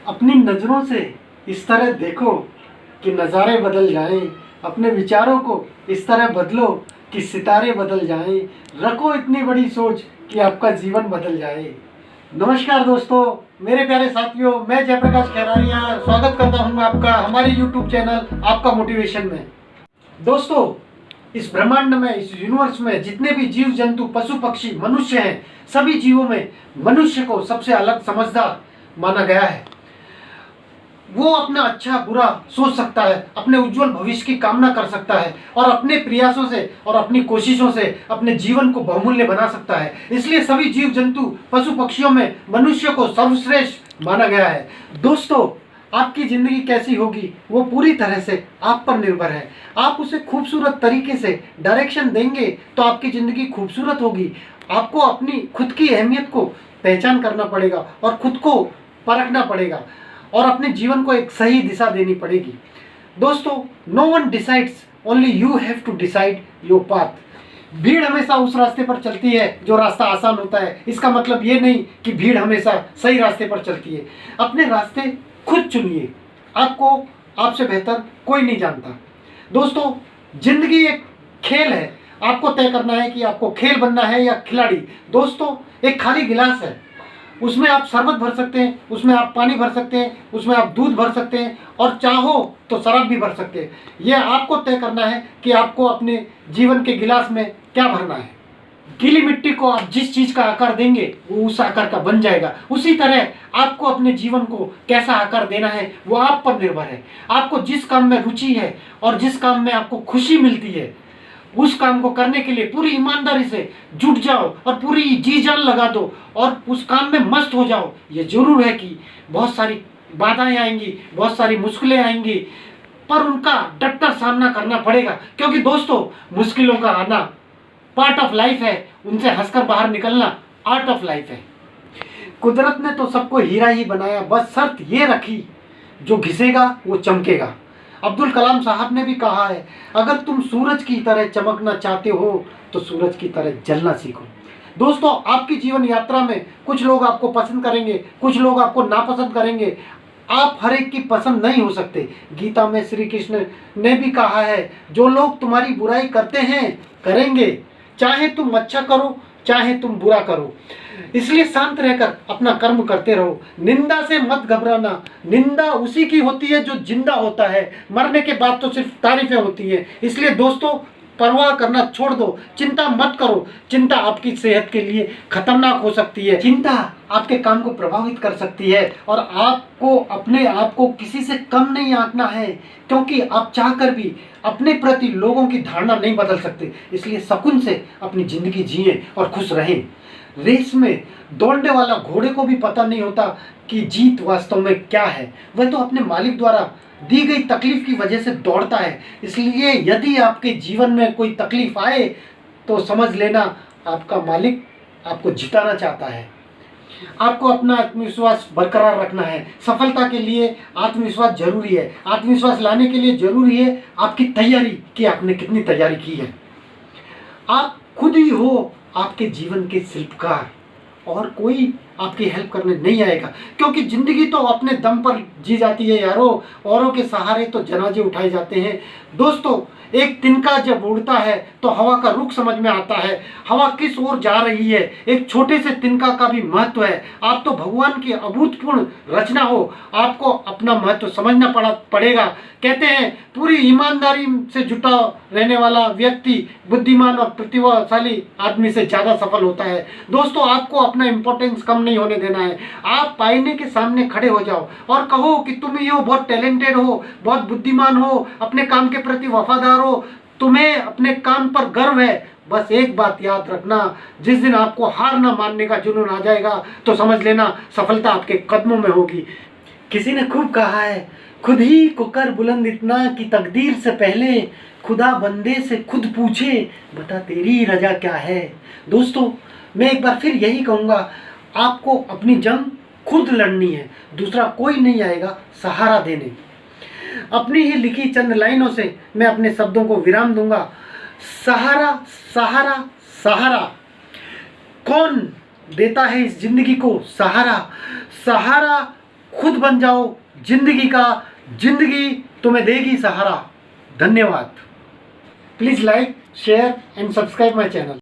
अपनी नज़रों से इस तरह देखो कि नज़ारे बदल जाएं। अपने विचारों को इस तरह बदलो कि सितारे बदल जाएं। रखो इतनी बड़ी सोच कि आपका जीवन बदल जाए। नमस्कार दोस्तों, मेरे प्यारे साथियों, मैं जयप्रकाश खैरारिया स्वागत करता हूं आपका हमारे YouTube चैनल आपका मोटिवेशन में। दोस्तों, इस ब्रह्मांड में, इस यूनिवर्स में जितने भी जीव जंतु, पशु पक्षी, मनुष्य हैं, सभी जीवों में मनुष्य को सबसे अलग समझदार माना गया है। वो अपना अच्छा बुरा सोच सकता है, अपने उज्जवल भविष्य की कामना कर सकता है और अपने प्रयासों से और अपनी कोशिशों से अपने जीवन को बहुमूल्य बना सकता है। इसलिए सभी जीव जंतु, पशु पक्षियों में मनुष्य को सर्वश्रेष्ठ माना गया है। दोस्तों, आपकी ज़िंदगी कैसी होगी वो पूरी तरह से आप पर निर्भर है। आप उसे खूबसूरत तरीके से डायरेक्शन देंगे तो आपकी ज़िंदगी खूबसूरत होगी। आपको अपनी खुद की अहमियत को पहचान करना पड़ेगा और खुद को परखना पड़ेगा और अपने जीवन को एक सही दिशा देनी पड़ेगी। दोस्तों, no one decides, only you have to decide your path. भीड़ हमेशा उस रास्ते पर चलती है जो रास्ता आसान होता है। इसका मतलब ये नहीं कि भीड़ हमेशा सही रास्ते पर चलती है। अपने रास्ते खुद चुनिए, आपको आपसे बेहतर कोई नहीं जानता। दोस्तों, जिंदगी एक खेल है, आपको तय करना है कि आपको खेल बनना है या खिलाड़ी। दोस्तों, एक खाली गिलास है, उसमें आप शरबत भर सकते हैं, उसमें आप पानी भर सकते हैं, उसमें आप दूध भर सकते हैं और चाहो तो शराब भी भर सकते हैं। यह आपको तय करना है कि आपको अपने जीवन के गिलास में क्या भरना है। गीली मिट्टी को आप जिस चीज़ का आकार देंगे वो उस आकार का बन जाएगा। उसी तरह आपको अपने जीवन को कैसा आकार देना है वो आप पर निर्भर है। आपको जिस काम में रुचि है और जिस काम में आपको खुशी मिलती है उस काम को करने के लिए पूरी ईमानदारी से जुट जाओ और पूरी जी जान लगा दो और उस काम में मस्त हो जाओ। ये जरूर है कि बहुत सारी बाधाएं आएंगी, बहुत सारी मुश्किलें आएंगी, पर उनका डटकर सामना करना पड़ेगा, क्योंकि दोस्तों मुश्किलों का आना पार्ट ऑफ लाइफ है, उनसे हंसकर बाहर निकलना आर्ट ऑफ लाइफ है। कुदरत ने तो सबको हीरा ही बनाया, बस शर्त ये रखी जो घिसेगा वो चमकेगा। अब्दुल कलाम साहब ने भी कहा है, अगर तुम सूरज की तरह चमकना चाहते हो तो सूरज की तरह जलना सीखो। दोस्तों, आपकी जीवन यात्रा में कुछ लोग आपको पसंद करेंगे, कुछ लोग आपको नापसंद करेंगे। आप हर एक की पसंद नहीं हो सकते। गीता में श्री कृष्ण ने भी कहा है, जो लोग तुम्हारी बुराई करते हैं करेंगे, चाहे तुम अच्छा करो चाहे तुम बुरा करो। इसलिए शांत रहकर अपना कर्म करते रहो। निंदा से मत घबराना, निंदा उसी की होती है जो जिंदा होता है। मरने के बाद तो सिर्फ तारीफें होती हैं। इसलिए दोस्तों, परवाह करना छोड़ दो, चिंता मत करो। चिंता आपकी सेहत के लिए खतरनाक हो सकती है। चिंता आपके काम को प्रभावित कर सकती है और आपको अपने आप को किसी से कम नहीं आंकना है, क्योंकि आप चाहकर भी अपने प्रति लोगों की धारणा नहीं बदल सकते। इसलिए सुकून से अपनी जिंदगी जिए और खुश रहें। रेस में दौड़ने वाला घोड़े को भी पता नहीं होता कि जीत वास्तव में क्या है। वह तो अपने मालिक द्वारा दी गई तकलीफ की वजह से दौड़ता है। इसलिए यदि आपके जीवन में कोई तकलीफ आए तो समझ लेना आपका मालिक आपको जिताना चाहता है। आपको अपना आत्मविश्वास बरकरार रखना है। सफलता के लिए आत्मविश्वास जरूरी है। आत्मविश्वास लाने के लिए जरूरी है आपकी तैयारी, कि आपने कितनी तैयारी की है। आप खुद ही हो आपके जीवन के शिल्पकार और कोई आपकी हेल्प करने नहीं आएगा, क्योंकि जिंदगी तो अपने दम पर जी जाती है यारो, औरों के सहारे तो जनाजे उठाए जाते हैं। दोस्तों, एक तिनका जब उड़ता है तो हवा का रुख समझ में आता है, हवा किस ओर जा रही है। एक छोटे से तिनका का भी महत्व है। आप तो भगवान की अभूतपूर्व रचना हो, आपको अपना महत्व समझना पड़ेगा। कहते हैं पूरी ईमानदारी से जुटा रहने वाला व्यक्ति बुद्धिमान और प्रतिभाशाली आदमी से ज़्यादा सफल होता है। दोस्तों, आपको अपना इम्पोर्टेंस कम नहीं होने देना है। आप आईने के सामने खड़े हो जाओ और कहो कि तुम ही हो, बहुत टैलेंटेड हो, बहुत बुद्धिमान हो, अपने काम के प्रति वफादार हो, तुम्हें अपने काम पर गर्व है। बस एक बात याद रखना, जिस दिन आपको हार न मानने का जुनून आ जाएगा तो समझ लेना सफलता आपके कदमों में होगी। किसी ने खूब कहा है, खुद ही को कर बुलंद इतना कि तकदीर से पहले खुदा बंदे से खुद पूछे, बता तेरी रजा क्या है। दोस्तों, मैं एक बार फिर यही कहूँगा, आपको अपनी जंग खुद लड़नी है, दूसरा कोई नहीं आएगा सहारा देने। अपनी ही लिखी चंद लाइनों से मैं अपने शब्दों को विराम दूंगा। सहारा सहारा सहारा, कौन देता है इस जिंदगी को सहारा? सहारा खुद बन जाओ जिंदगी का, जिंदगी तुम्हें देगी सहारा। धन्यवाद। Please like, share and subscribe my channel.